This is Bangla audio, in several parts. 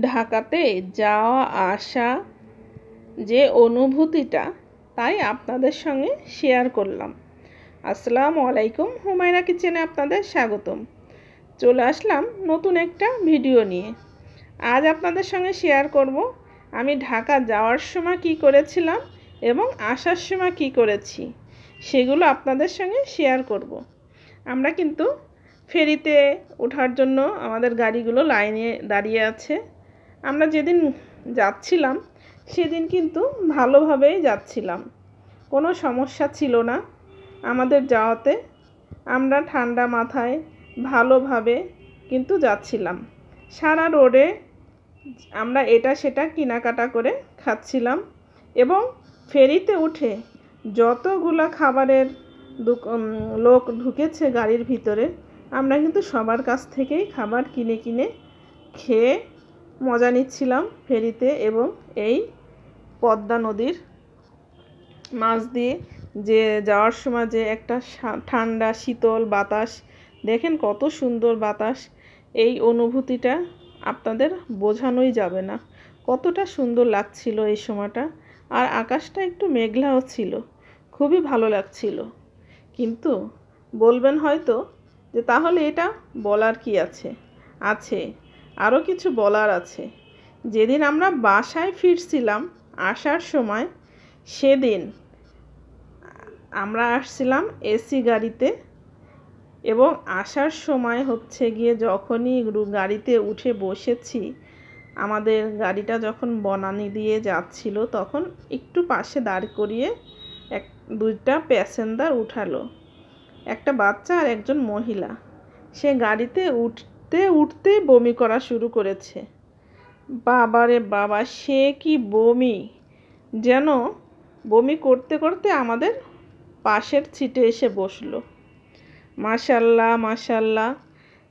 ঢাকাতে যাওয়া আসা যে অনুভূতিটা তাই আপনাদের সঙ্গে শেয়ার করলাম। আসসালামু আলাইকুম, হুমায়রা কিচেনে আপনাদের স্বাগতম। চলে আসলাম নতুন একটা ভিডিও নিয়ে। আজ আপনাদের সঙ্গে শেয়ার করব আমি ঢাকা যাওয়ার সময় কি করেছিলাম এবং আসার সময় কি করেছি, সেগুলো আপনাদের সঙ্গে শেয়ার করব। আমরা কিন্তু ফেরিতে ওঠার জন্য আমাদের গাড়িগুলো লাইনে দাঁড়িয়ে আছে। আমরা যেদিন যাচ্ছিলাম সেদিন কিন্তু ভালোভাবেই যাচ্ছিলাম, কোনো সমস্যা ছিল না আমাদের যাওয়াতে। আমরা ঠান্ডা মাথায় ভালোভাবে কিন্তু যাচ্ছিলাম। সারা রোডে আমরা এটা সেটা কেনাকাটা করে খাচ্ছিলাম এবং ফেরিতে উঠে যতগুলা খাবারের লোক ঢুকেছে গাড়ির ভিতরে, আমরা কিন্তু সবার কাছ থেকেই খাবার কিনে কিনে খেয়ে মজা নিচ্ছিলাম ফেরিতে। এবং এই পদ্মা নদীর মাছ দিয়ে যে যাওয়ার সময় যে একটা ঠান্ডা শীতল বাতাস, দেখেন কত সুন্দর বাতাস, এই অনুভূতিটা আপনাদের বোঝানোই যাবে না কতটা সুন্দর লাগছিল এই সময়টা। আর আকাশটা একটু মেঘলাও ছিল, খুবই ভালো লাগছিল। কিন্তু বলবেন হয়তো যে তাহলে এটা বলার কি আছে? আছে, আরও কিছু বলার আছে। যেদিন আমরা বাসায় ফিরছিলাম আসার সময়, সেদিন আমরা আসছিলাম এসি গাড়িতে এবং আসার সময় হচ্ছে গিয়ে যখনই গাড়িতে উঠে বসেছি, আমাদের গাড়িটা যখন বনানী দিয়ে যাচ্ছিল তখন একটু পাশে দাঁড় করিয়ে দুইটা প্যাসেঞ্জার উঠালো, একটা বাচ্চা আর একজন মহিলা। সে গাড়িতে উঠতে উঠতে বমি করা শুরু করেছে। বাবারে বাবা, সে কি বমি! যেন বমি করতে করতে আমাদের পাশের সিটে এসে বসলো। মাশাল্লাহ মাশাল্লাহ,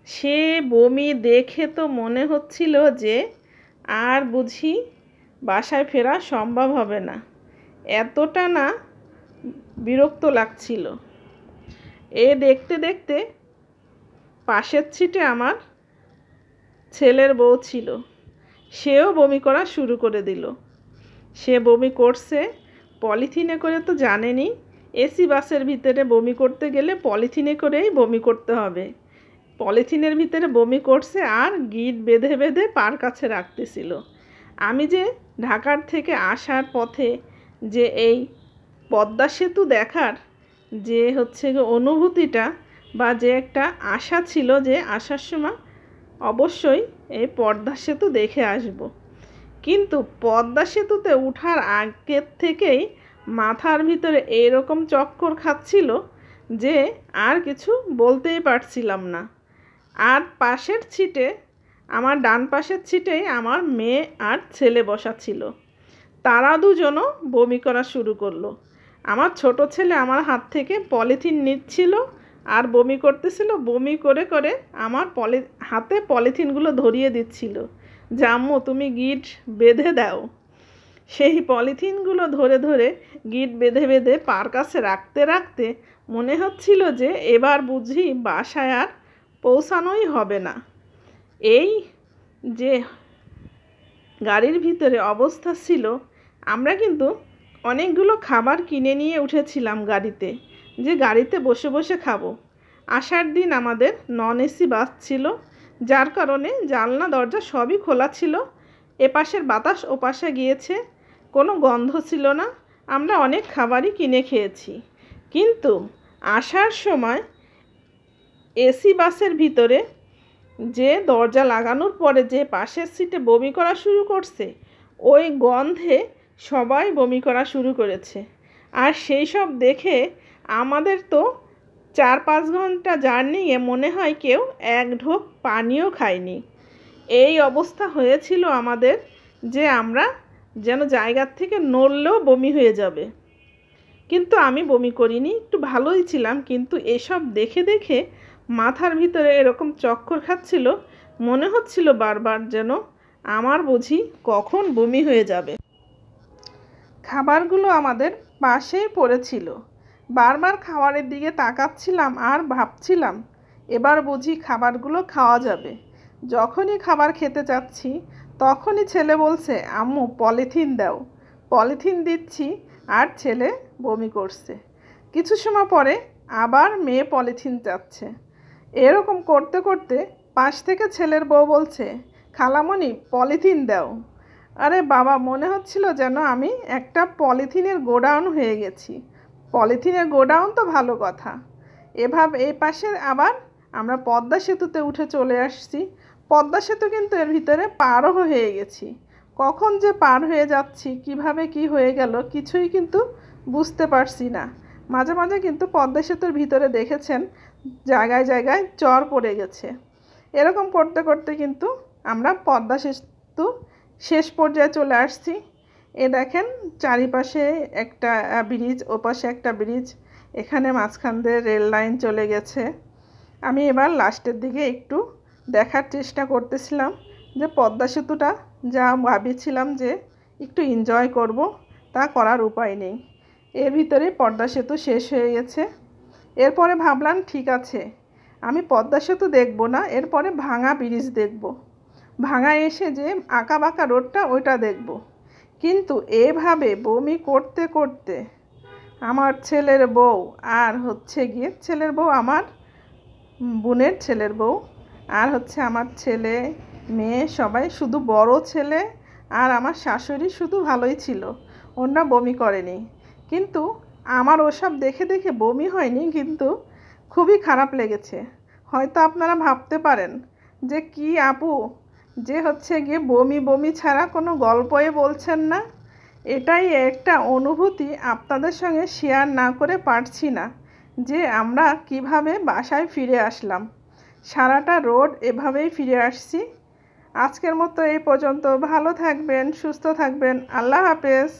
সে বমি দেখে তো মনে হচ্ছিল যে আর বুঝি বাসায় ফেরা সম্ভব হবে না, এতটা না বিরক্ত লাগছিল। দেখতে দেখতে পাশের সিটে আমার ছেলের বউ ছিল, সেও বমি করা শুরু করে দিল। সে বমি করছে পলিথিনে করে, তো জানেনই এসি বাসের ভিতরে বমি করতে গেলে পলিথিনে করেই বমি করতে হবে। পলিথিনের ভিতরে বমি করছে আর গিট বেঁধে বেঁধে পার কাছে রাখতেছিল। আমি যে ঢাকার থেকে আসার পথে যে এই পদ্মা সেতু দেখার যে হচ্ছে অনুভূতিটা, বা যে একটা আশা ছিল যে আসার সময় অবশ্যই এই পদ্মা সেতু দেখে আসব, কিন্তু পদ্মা সেতুতে ওঠার আগের থেকেই মাথার ভিতরে এরকম চক্কর খাচ্ছিল যে আর কিছু বলতেই পারছিলাম না। আর পাশের সিটে, আমার ডান পাশের সিটেই আমার মেয়ে আর ছেলে বসা ছিল, তারা দুজনও বমি করা শুরু করলো। আমার ছোট ছেলে আমার হাত থেকে পলিথিন নিচ্ছিল আর বমি করতেছিল। বমি করে করে আমার হাতে পলিথিনগুলো ধরিয়ে দিচ্ছিল যে আম্মু তুমি গিট বেঁধে দাও। সেই পলিথিনগুলো ধরে ধরে গিট বেঁধে বেঁধে পার কাছে রাখতে রাখতে মনে হচ্ছিল যে এবার বুঝি বাসায় আর পৌঁছানোই হবে না। এই যে গাড়ির ভিতরে অবস্থা ছিল, আমরা কিন্তু অনেকগুলো খাবার কিনে নিয়ে উঠেছিলাম গাড়িতে, যে গাড়িতে বসে বসে খাবো। আসার দিন আমাদের নন এসি বাস ছিল, যার কারণে জানলা দরজা সবই খোলা ছিল। এপাশের বাতাস ওপাশে গিয়েছে, কোনো গন্ধ ছিল না। আমরা অনেক খাবারই কিনে খেয়েছি। কিন্তু আসার সময় এসি বাসের ভিতরে যে দরজা লাগানোর পরে যে পাশের সিটে বমি করা শুরু করছে, ওই গন্ধে সবাই বমি করা শুরু করেছে। আর সেই সব দেখে আমাদের তো 4-5 ঘন্টা জার্নিয়ে মনে হয় কেউ এক ঢোক পানিও খায়নি। এই অবস্থা হয়েছিল আমাদের যে আমরা যেন জায়গার থেকে নড়লেও বমি হয়ে যাবে। কিন্তু আমি বমি করিনি, একটু ভালোই ছিলাম। কিন্তু এসব দেখে দেখে মাথার ভিতরে এরকম চক্কর খাচ্ছিল, মনে হচ্ছিল বারবার যেন আমার বুঝি কখন বমি হয়ে যাবে। খাবারগুলো আমাদের পাশেই পড়েছিল, বারবার খাবারের দিকে তাকাচ্ছিলাম আর ভাবছিলাম এবার বুঝি খাবারগুলো খাওয়া যাবে। যখনই খাবার খেতে চাচ্ছি তখনই ছেলে বলছে, আম্মু পলিথিন দাও। পলিথিন দিচ্ছি আর ছেলে বমি করছে। কিছু সময় পরে আবার মেয়ে পলিথিন চাচ্ছে। এরকম করতে করতে পাশ থেকে ছেলের বউ বলছে, খালামণি পলিথিন দাও। আরে বাবা, মনে হচ্ছিল যেন আমি একটা পলিথিনের গোডাউন হয়ে গেছি। পলিথিনের গোডাউন তো ভালো কথা। এভাবে এই পাশে আবার আমরা পদ্মা সেতুতে উঠে চলে আসছি। পদ্মা সেতু কিন্তু এর ভিতরে পারও হয়ে গেছি। কখন যে পার হয়ে যাচ্ছি, কিভাবে কি হয়ে গেল কিছুই কিন্তু বুঝতে পারছি না। মাঝে মাঝে কিন্তু পদ্মা সেতুর ভিতরে দেখেছেন জায়গায় জায়গায় চর পড়ে গেছে। এরকম করতে করতে কিন্তু আমরা পদ্মা সেতু শেষ পর্যায়ে চলে আসছি। এ দেখেন চারিপাশে একটা ব্রিজ, ওপাশে একটা ব্রিজ, এখানে মাঝখান দিয়ে রেল লাইন চলে গেছে। আমি এবার লাস্টের দিকে একটু দেখার চেষ্টা করতেছিলাম যে পদ্মা সেতুটা যা ভাবছিলাম যে একটু এনজয় করব, তা করার উপায় নেই। এর ভিতরে পদ্মা সেতু শেষ হয়ে গেছে। এরপরে ভাবলাম ঠিক আছে, আমি পদ্মা সেতু দেখব না, এরপরে ভাঙা ব্রিজ দেখব। ভাঙা এসে যে আঁকা বাঁকা রোডটা ওইটা দেখব। কিন্তু এভাবে বমি করতে করতে আমার ছেলের বউ আর ছেলের বউ আমার বোনের ছেলের বউ আর আমার ছেলে মেয়ে সবাই, শুধু বড় ছেলে আর আমার শাশুড়ি শুধু ভালোই ছিল, ওরা বমি করেনি। কিন্তু আমার ওসব দেখে দেখে বমি হয়নি, কিন্তু খুবই খারাপ লেগেছে। হয়তো আপনারা ভাবতে পারেন যে কি আপু, যে বমি বমি ছাড়া কোনো গল্পই বলছেন না। এটাই একটা অনুভূতি আপনাদের সঙ্গে শেয়ার না করে পারছি না, যে আমরা কিভাবে বাসায় ফিরে আসলাম। সারাটা রোড এভাবেই ফিরে আসছি। আজকের মতো এই পর্যন্ত। ভালো থাকবেন, সুস্থ থাকবেন। আল্লাহ হাফেজ।